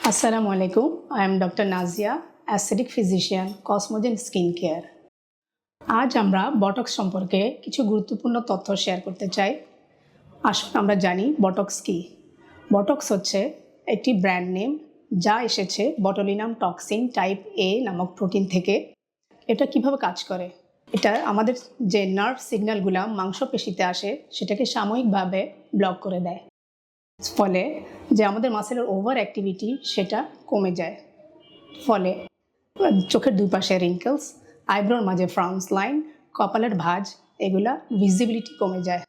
Assalamu alaikum. I am Dr. Nazia, aesthetic physician, Cosmogen Skin Care. আজ আমরা botox সম্পর্কে কিছু গুরুত্বপূর্ণ তথ্য শেয়ার করতে চাই। আসুন আমরা জানি বটক্স কি। বটক্স হচ্ছে একটি ব্র্যান্ড নেম যা এসেছে বটুলিনাম টক্সিন টাইপ এ নামক প্রোটিন থেকে। এটা কিভাবে কাজ করে? এটা আমাদের যে নার্ভ সিগন্যালগুলো মাংসপেশিতে আসে সেটাকে সাময়িকভাবে ব্লক করে দেয়, ফলে যে আমাদের মাসেলের ওভার অ্যাক্টিভিটি সেটা কমে যায়। ফলে চোখের দুই পাশে রিঙ্কেলস, আইব্রোর মাঝে ফ্রাউন্স লাইন, কপালের ভাঁজ এগুলা ভিজিবিলিটি কমে যায়।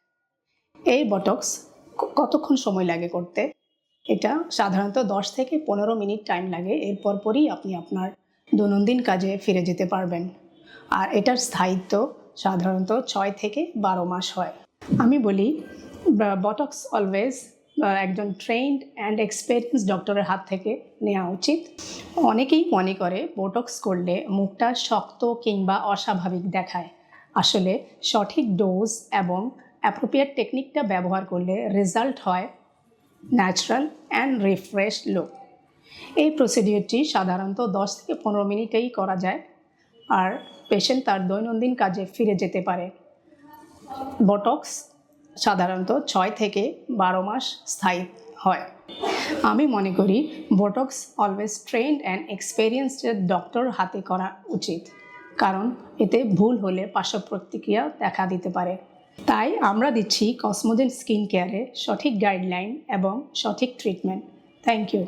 এই বটক্স কতক্ষণ সময় লাগে করতে? এটা সাধারণত 10 থেকে 15 মিনিট টাইম লাগে। এরপর পরই আপনি আপনার দৈনন্দিন কাজে ফিরে যেতে পারবেন। আর এটার স্থায়িত্ব সাধারণত 6 থেকে 12 মাস হয়। আমি বলি বটক্স অলওয়েজ একজন ট্রেন্ড অ্যান্ড এক্সপেরিয়েন্স ডক্টরের হাত থেকে নেওয়া উচিত। অনেকেই মনে করে বোটক্স করলে মুখটা শক্ত কিংবা অস্বাভাবিক দেখায়। আসলে সঠিক ডোজ এবং অ্যাপ্রোপ্রিয়েট টেকনিকটা ব্যবহার করলে রেজাল্ট হয় ন্যাচারাল অ্যান্ড রিফ্রেশ লুক। এই প্রসিডিউরটি সাধারণত 10 থেকে 15 মিনিটেই করা যায়, আর পেশেন্ট তার দৈনন্দিন কাজে ফিরে যেতে পারে। বটক্স সাধারণত 6 থেকে 12 মাস স্থায়ী হয়। আমি মনে করি botox always trend and experienced doctor হাতে করা উচিত, কারণ এতে ভুল হলে পার্শ্ব প্রতিক্রিয়া দেখা দিতে পারে। তাই আমরা দিচ্ছি কসমোজেন স্কিন কেয়ারে সঠিক গাইডলাইন এবং সঠিক ট্রিটমেন্ট। Thank you.